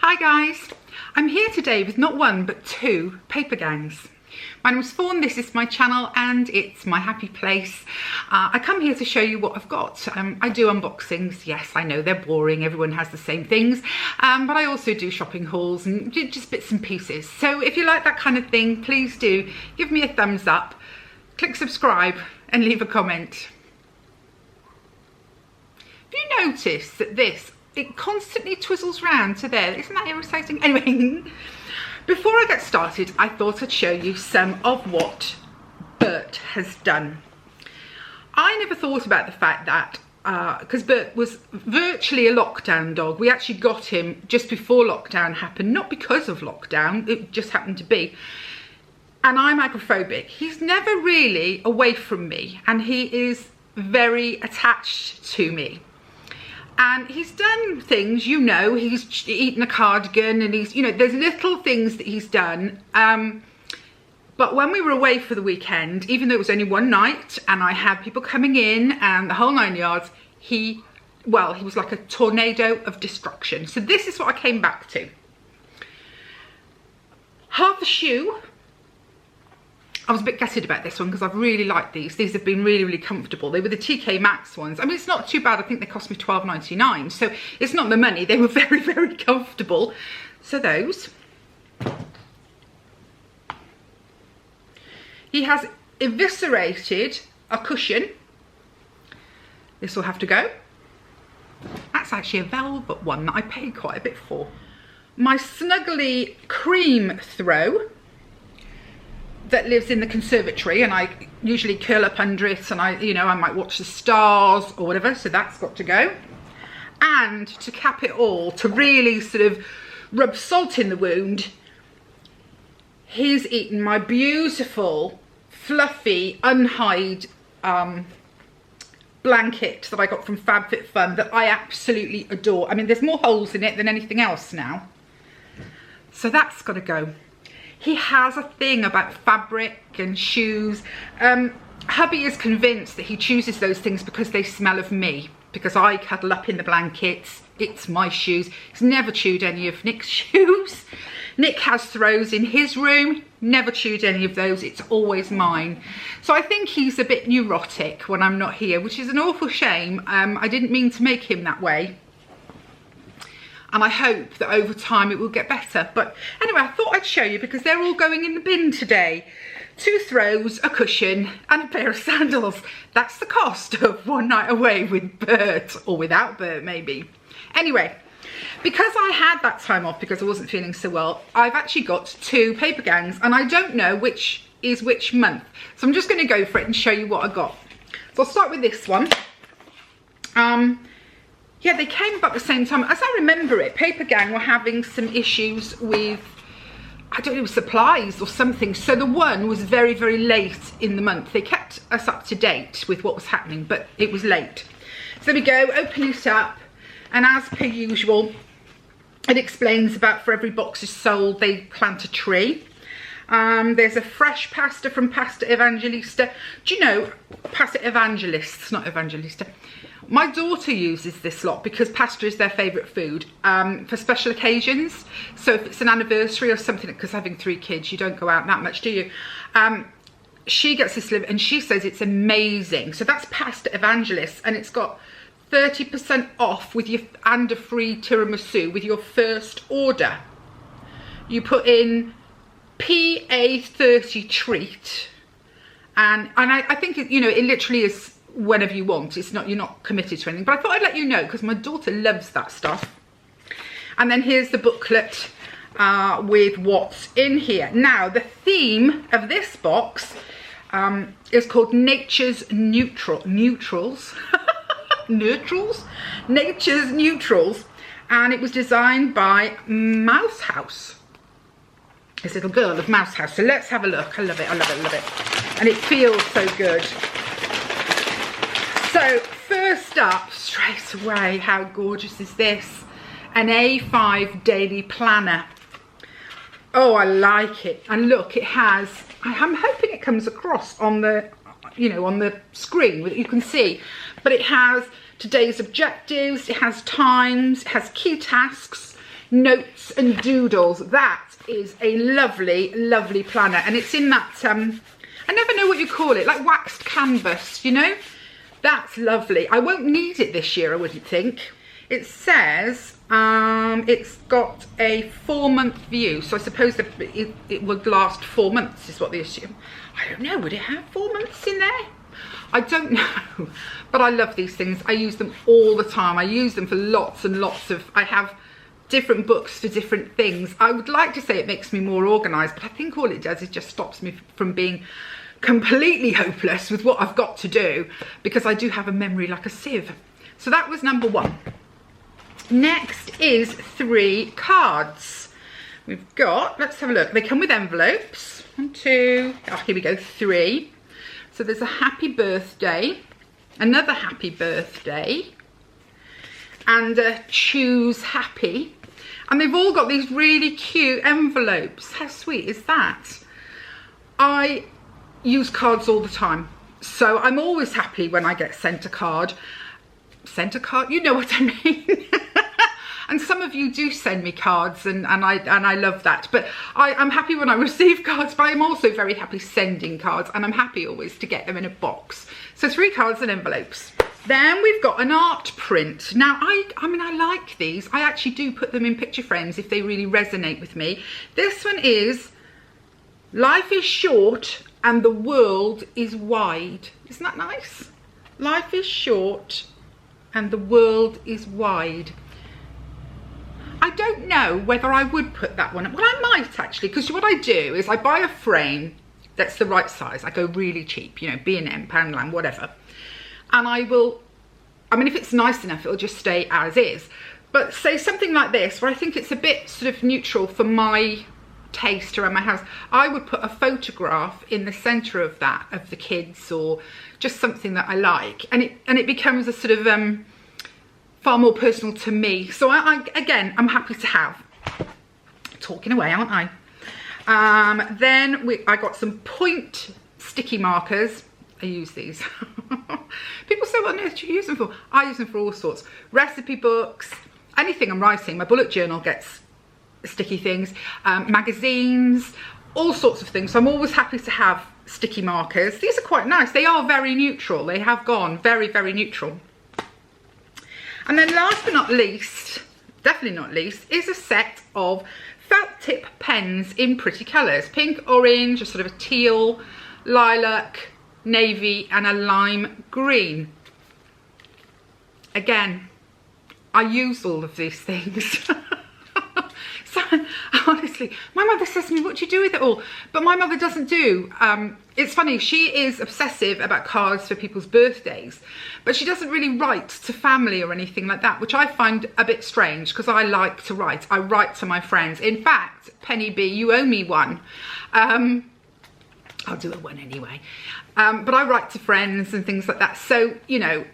Hi guys, I'm here today with not one but two paper gangs. My name's Fawn, this is my channel and it's my happy place. I come here to show you what I've got. I do unboxings, yes I know they're boring, everyone has the same things, but I also do shopping hauls and just bits and pieces. So if you like that kind of thing, please do give me a thumbs up, click subscribe and leave a comment. Have you noticed that it constantly twizzles round to there? Isn't that irritating? Anyway, before I get started, I thought I'd show you some of what Bert has done. I never thought about the fact that, because Bert was virtually a lockdown dog. We actually got him just before lockdown happened, not because of lockdown, it just happened to be. And I'm agoraphobic. He's never really away from me and he is very attached to me. And he's done things, you know, he's eaten a cardigan and he's, you know, there's little things that he's done. But when we were away for the weekend, even though it was only one night and I had people coming in and the whole 9 yards, he was like a tornado of destruction. So this is what I came back to. Half a shoe. I was a bit gutted about this one because I've really liked these. These have been really, really comfortable. They were the TK Maxx ones. I mean, it's not too bad. I think they cost me $12.99. So it's not the money. They were very, very comfortable. So those. He has eviscerated a cushion. This will have to go. That's actually a velvet one that I paid quite a bit for. My Snuggly cream throw that lives in the conservatory, and I usually curl up under it and I might watch the stars or whatever, so that's got to go. And to cap it all, to really sort of rub salt in the wound, he's eaten my beautiful fluffy unhide blanket that I got from FabFitFun that I absolutely adore. I mean, there's more holes in it than anything else now, so that's got to go. He has a thing about fabric and shoes. Hubby is convinced that he chooses those things because they smell of me, because I cuddle up in the blankets. It's my shoes. He's never chewed any of Nick's shoes. Nick has throws in his room, never chewed any of those. It's always mine. So I think he's a bit neurotic when I'm not here, which is an awful shame. I didn't mean to make him that way. And I hope that over time it will get better. But anyway, I thought I'd show you because they're all going in the bin today. 2 throws, a cushion and a pair of sandals. That's the cost of one night away with Bert, or without Bert maybe. Anyway, because I had that time off because I wasn't feeling so well, I've actually got 2 paper gangs and I don't know which is which month. So I'm just going to go for it and show you what I got. So I'll start with this one. Yeah, they came about the same time. As I remember it, Papergang were having some issues with, I don't know, supplies or something. So the one was very, very late in the month. They kept us up to date with what was happening, but it was late. So there we go, open it up. And as per usual, it explains about for every box is sold, they plant a tree. There's a fresh pasta from Pasta Evangelista. Do you know, Pasta Evangelists, not Evangelista. My daughter uses this lot because pasta is their favourite food for special occasions. So if it's an anniversary or something, because having 3 kids, you don't go out that much, do you? She gets this and she says it's amazing. So that's Pasta Evangelist, and it's got 30% off with your and a free tiramisu with your first order. You put in PA30 treat, and I think it, you know, it literally is whenever you want. It's not, you're not committed to anything, but I thought I'd let you know because my daughter loves that stuff. And then here's the booklet with what's in here. Now the theme of this box is called Nature's Neutrals. Nature's Neutrals, and it was designed by Mouse House, this little girl of Mouse House. So let's have a look. I love it, I love it, I love it, and it feels so good. So first up, straight away, how gorgeous is this? An A5 daily planner. Oh, I like it. And look, it has, I'm hoping it comes across on the, you know, on the screen, you can see, but it has today's objectives, it has times, it has key tasks, notes and doodles. That is a lovely, lovely planner. And it's in that, I never know what you call it, like waxed canvas, you know? That's lovely. I won't need it this year, I wouldn't think. It says it's got a 4-month view, so I suppose that it would last 4 months is what they assume. I don't know, would it have 4 months in there? I don't know, but I love these things. I use them all the time. I use them for lots and lots of, I have different books for different things. I would like to say it makes me more organised, but I think all it does is just stops me from being completely hopeless with what I've got to do, because I do have a memory like a sieve. So that was number 1. Next is 3 cards. We've got, let's have a look. They come with envelopes. 1, 2, oh, here we go, 3. So there's a happy birthday, another happy birthday, and a choose happy. And they've all got these really cute envelopes. How sweet is that? I use cards all the time, so I'm always happy when I get sent a card. Sent a card, you know what I mean. And some of you do send me cards, and I love that. But I'm happy when I receive cards, but I'm also very happy sending cards, and I'm happy always to get them in a box. So 3 cards and envelopes. Then we've got an art print. Now, I mean, I like these. I actually do put them in picture frames if they really resonate with me. This one is, life is short and the world is wide. Isn't that nice? Life is short and the world is wide. I don't know whether I would put that one up. Well, I might actually, because what I do is I buy a frame that's the right size. I go really cheap, you know, B&M, Poundland, whatever. And I will, I mean, if it's nice enough, it'll just stay as is. But say something like this, where I think it's a bit sort of neutral for my taste around my house, I would put a photograph in the centre of that, of the kids, or just something that I like. And it becomes a sort of, far more personal to me. So again, I'm happy to have. Talking away, aren't I? Then I got some point sticky markers. I use these. People say, what on earth do you use them for? I use them for all sorts. Recipe books, anything I'm writing. My bullet journal gets sticky things. Magazines, all sorts of things. So I'm always happy to have sticky markers. These are quite nice. They are very neutral. They have gone very, very neutral. And then last but not least, definitely not least, is a set of felt tip pens in pretty colours. Pink, orange, a sort of a teal, lilac, navy, and a lime green. Again, I use all of these things. So honestly, my mother says to me, what do you do with it all? But my mother doesn't do. It's funny, she is obsessive about cards for people's birthdays, but she doesn't really write to family or anything like that, which I find a bit strange, because I like to write. I write to my friends. In fact, Penny B, you owe me one. I'll do a one anyway. But I write to friends and things like that. So, you know,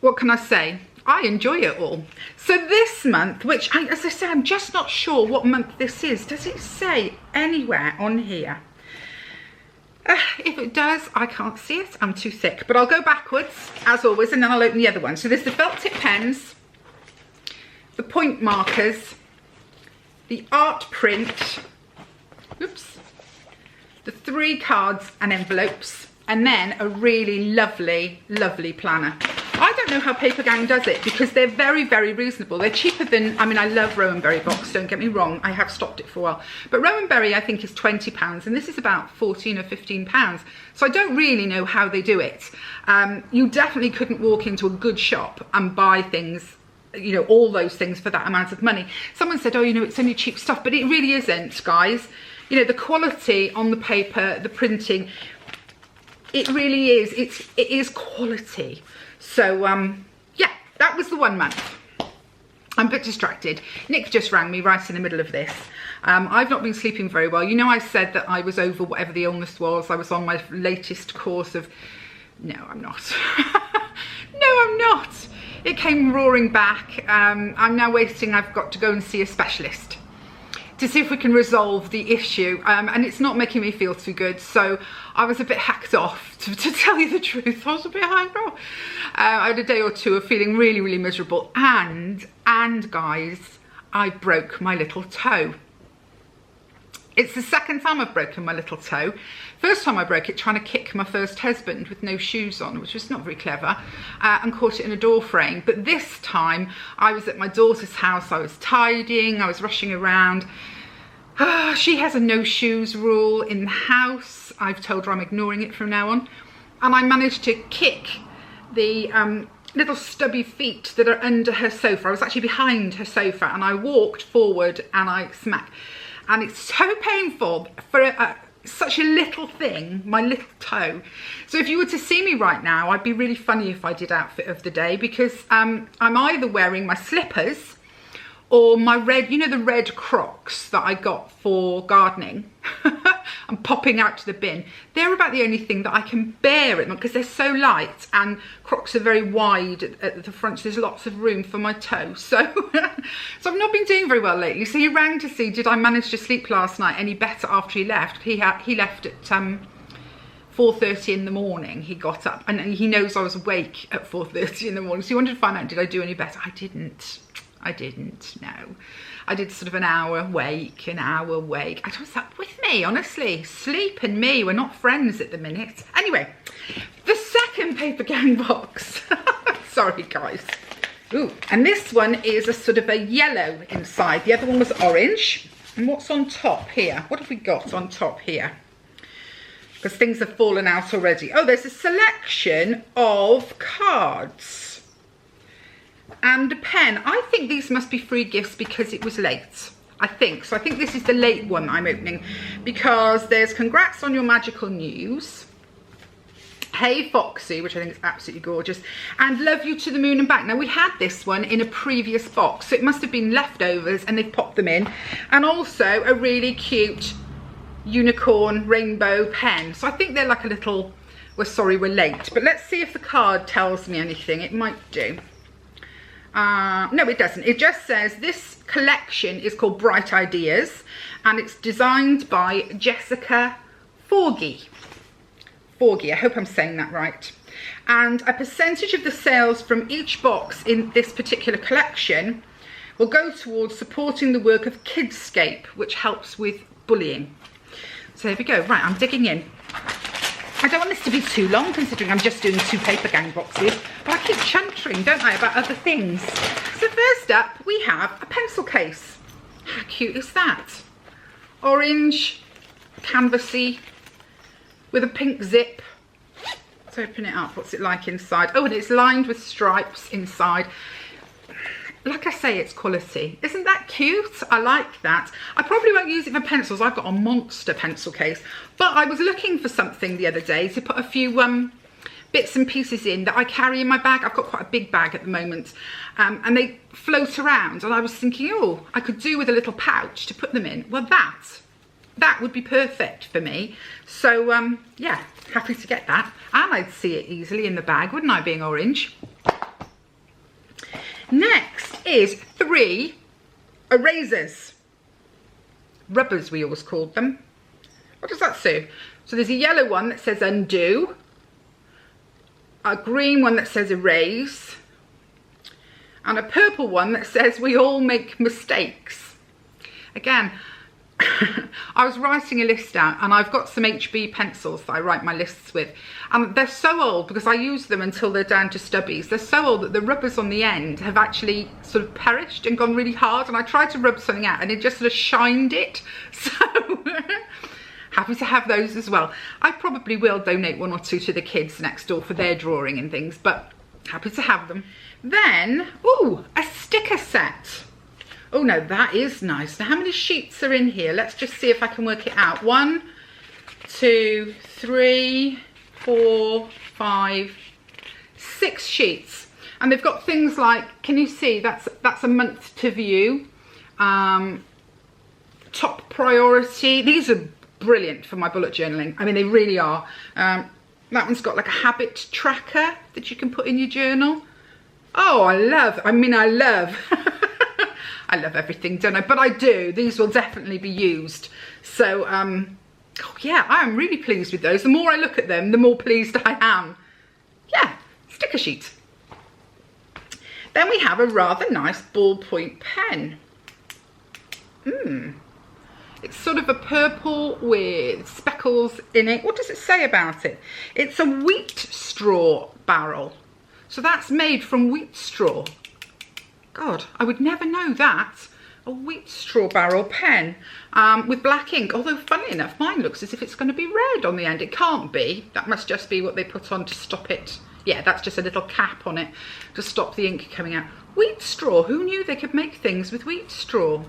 what can I say? I enjoy it all. So this month, which, as I say, I'm just not sure what month this is. Does it say anywhere on here? If it does, I can't see it. I'm too thick. But I'll go backwards, as always, and then I'll open the other one. So there's the felt tip pens, the point markers, the art print, oops, the 3 cards and envelopes, and then a really lovely, lovely planner. I don't know how Papergang does it, because they're very, very reasonable. They're cheaper than, I mean, I love RowanBerry Box, don't get me wrong. I have stopped it for a while. But RowanBerry, I think, is £20, and this is about £14 or £15. So I don't really know how they do it. You definitely couldn't walk into a good shop and buy things, you know, all those things for that amount of money. Someone said, oh, you know, it's only cheap stuff, but it really isn't, guys. You know, the quality on the paper, the printing, it really is. It is quality. So, yeah, that was the 1 month. I'm a bit distracted. Nick just rang me right in the middle of this. I've not been sleeping very well. You know, I said that I was over whatever the illness was. I was on my latest course of... No, I'm not. No, I'm not. It came roaring back. I'm now waiting. I've got to go and see a specialist to see if we can resolve the issue, and it's not making me feel too good, so I was a bit hacked off, to tell you the truth. I was a bit hacked off. I had a day or two of feeling really, really miserable, and guys, I broke my little toe. It's the second time I've broken my little toe. First time I broke it trying to kick my first husband with no shoes on, which was not very clever, and caught it in a door frame. But this time I was at my daughter's house, I was tidying, I was rushing around. She has a no shoes rule in the house. I've told her I'm ignoring it from now on. And I managed to kick the little stubby feet that are under her sofa. I was actually behind her sofa and I walked forward and I smacked. And it's so painful for such a little thing, my little toe. So if you were to see me right now, I'd be really funny if I did outfit of the day, because I'm either wearing my slippers or my red, you know, the red Crocs that I got for gardening. I'm popping out to the bin. They're about the only thing that I can bear at them because they're so light, and Crocs are very wide at the front, so there's lots of room for my toe. So, so I've not been doing very well lately. So he rang to see, did I manage to sleep last night any better after he left? He left at 4:30 in the morning. He got up and he knows I was awake at 4:30 in the morning. So he wanted to find out, did I do any better? I didn't, no. I did sort of an hour wake. I was up with me, honestly. Sleep and me, we're not friends at the minute. Anyway, the second Papergang box. Sorry, guys. Ooh, and this one is a sort of a yellow inside. The other one was orange. And what's on top here? What have we got on top here? Because things have fallen out already. Oh, there's a selection of cards. And a pen. I think these must be free gifts because it was late. I think. So I think this is the late one I'm opening, because there's congrats on your magical news. Hey Foxy, which I think is absolutely gorgeous. And love you to the moon and back. Now we had this one in a previous box, so it must have been leftovers and they've popped them in. And also a really cute unicorn rainbow pen. So I think they're like a little, we're sorry we're late. But let's see if the card tells me anything. It might do. No, it doesn't. It just says this collection is called Bright Ideas and it's designed by Jessica Forgy. I hope I'm saying that right. And a percentage of the sales from each box in this particular collection will go towards supporting the work of Kidscape, which helps with bullying. So there we go. Right, I'm digging in. I don't want this to be too long, considering I'm just doing 2 Papergang boxes, but I keep chuntering, don't I, about other things. So first up, we have a pencil case. How cute is that? Orange, canvassy, with a pink zip. Let's open it up. What's it like inside? Oh, and it's lined with stripes inside. Like I say, it's quality. Isn't that cute? I like that. I probably won't use it for pencils. I've got a monster pencil case. But I was looking for something the other day to put a few bits and pieces in that I carry in my bag. I've got quite a big bag at the moment. And they float around. And I was thinking, oh, I could do with a little pouch to put them in. Well, that would be perfect for me. So, yeah, happy to get that. And I'd see it easily in the bag, wouldn't I, being orange? Next is 3 erasers. Rubbers, we always called them. What does that say? So there's a yellow one that says undo, a green one that says erase, and a purple one that says we all make mistakes. Again, I was writing a list out and I've got some HB pencils that I write my lists with, and they're so old because I use them until they're down to stubbies. They're so old that the rubbers on the end have actually sort of perished and gone really hard, and I tried to rub something out and it just sort of shined it. So happy to have those as well. I probably will donate 1 or 2 to the kids next door for their drawing and things, but happy to have them. Then, ooh, a sticker set. Oh no, that is nice. Now how many sheets are in here? Let's just see if I can work it out. 1, 2, 3, 4, 5, 6 sheets. And they've got things like, can you see, that's a month to view, top priority. These are brilliant for my bullet journaling. I mean, they really are. That one's got like a habit tracker that you can put in your journal. Oh, I love I love everything, don't I? But I do. These will definitely be used. So, oh yeah, I am really pleased with those. The more I look at them, the more pleased I am. Yeah, sticker sheet. Then we have a rather nice ballpoint pen. It's sort of a purple with speckles in it. What does it say about it? It's a wheat straw barrel. So that's made from wheat straw. God, I would never know that. A wheat straw barrel pen with black ink. Although, funnily enough, mine looks as if it's going to be red on the end. It can't be. That must just be what they put on to stop it. Yeah, that's just a little cap on it to stop the ink coming out. Wheat straw. Who knew they could make things with wheat straw?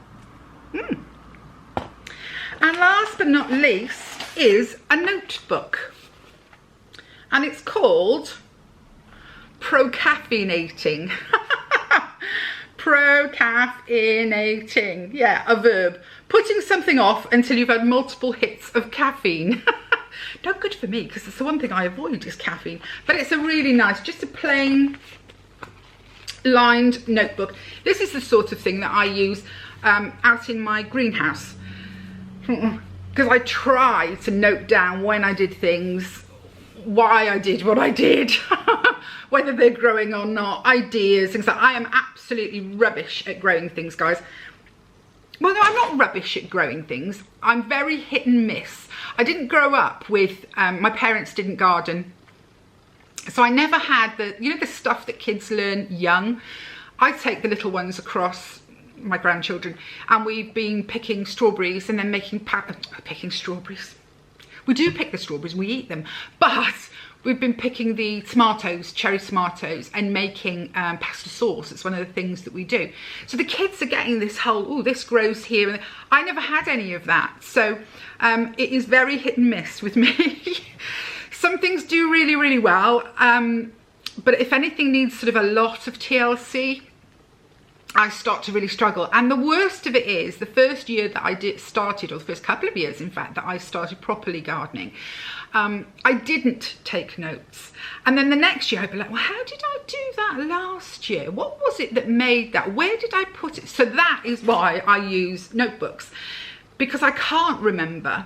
And last but not least is a notebook. And it's called Procafeinating. Procafeinating. Yeah, a verb. Putting something off until you've had multiple hits of caffeine. Not good for me, because it's the one thing I avoid is caffeine. But it's a really nice, just a plain lined notebook. This is the sort of thing that I use out in my greenhouse. Because I try to note down when I did things, why I did what I did, whether they're growing or not, ideas, things like that. I am absolutely rubbish at growing things, guys. Well, no, I'm not rubbish at growing things. I'm very hit and miss. I didn't grow up with, my parents didn't garden. So I never had the, you know, the stuff that kids learn young. I take the little ones across, my grandchildren, and we've been picking strawberries and then making picking strawberries. We do pick the strawberries, we eat them, but we've been picking the tomatoes, cherry tomatoes, and making pasta sauce. It's one of the things that we do. So the kids are getting this whole, oh, this grows here. And I never had any of that. So it is very hit and miss with me. Some things do really, really well. But if anything needs sort of a lot of TLC, I start to really struggle. And the worst of it is the first year that I started, or the first couple of years in fact, that I started properly gardening, I didn't take notes. And then the next year I'd be like, well, how did I do that last year? What was it that made that? Where did I put it? So that is why I use notebooks, because I can't remember.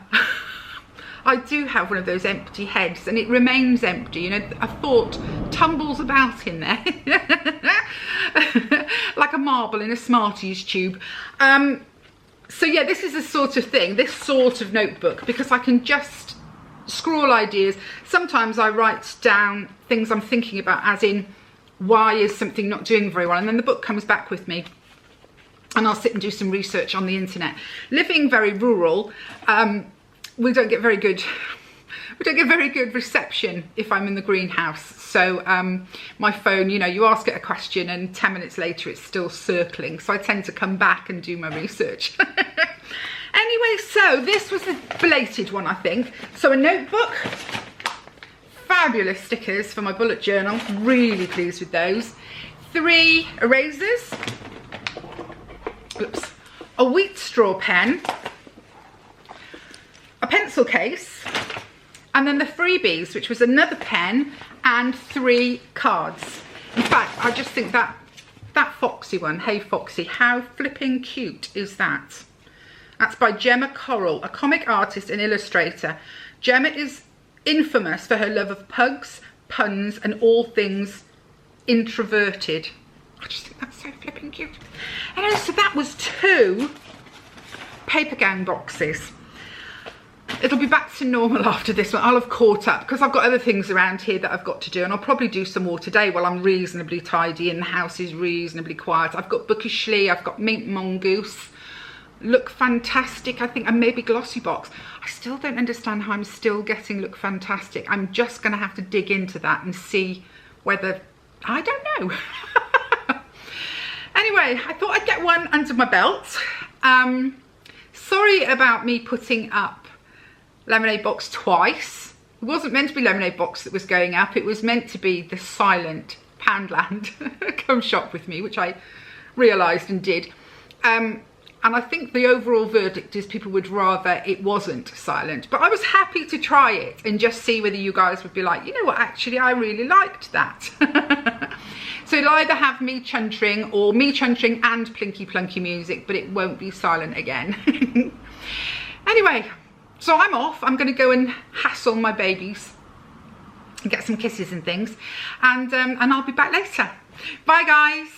I do have one of those empty heads and it remains empty. You know, a thought tumbles about in there like a marble in a Smarties tube. So yeah, this is the sort of thing, this sort of notebook, because I can just scrawl ideas. Sometimes I write down things I'm thinking about, as in, why is something not doing very well? And then the book comes back with me and I'll sit and do some research on the internet. Living very rural, we don't get very good reception if I'm in the greenhouse. So my phone, you know, you ask it a question and 10 minutes later it's still circling. So I tend to come back and do my research. Anyway, so this was a belated one, I think. So a notebook, fabulous stickers for my bullet journal. Really pleased with those. 3 erasers. Oops. A wheat straw pen. A pencil case, and then the freebies, which was another pen and 3 cards. In fact, I just think that Foxy one, Hey Foxy, how flipping cute is that? That's by Gemma Corral, a comic artist and illustrator. Gemma is infamous for her love of pugs, puns, and all things introverted. I just think that's so flipping cute. Anyway, so that was 2 Papergang boxes. It'll be back to normal after this one. I'll have caught up because I've got other things around here that I've got to do, and I'll probably do some more today while I'm reasonably tidy and the house is reasonably quiet. I've got Bookishly, I've got Mint Mongoose, Look Fantastic, I think, and maybe Glossy Box. I still don't understand how I'm still getting Look Fantastic. I'm just going to have to dig into that and see whether, I don't know. Anyway, I thought I'd get one under my belt. Sorry about me putting up Lemonade Box twice. It wasn't meant to be Lemonade Box that was going up. It was meant to be the silent Poundland Come Shop With Me, which I realised and did. And I think the overall verdict is people would rather it wasn't silent. But I was happy to try it and just see whether you guys would be like, you know what, actually I really liked that. So it'll either have me chuntering or me chuntering and plinky plunky music, but it won't be silent again. Anyway, so I'm off. I'm going to go and hassle my babies and get some kisses and things, and I'll be back later. Bye guys.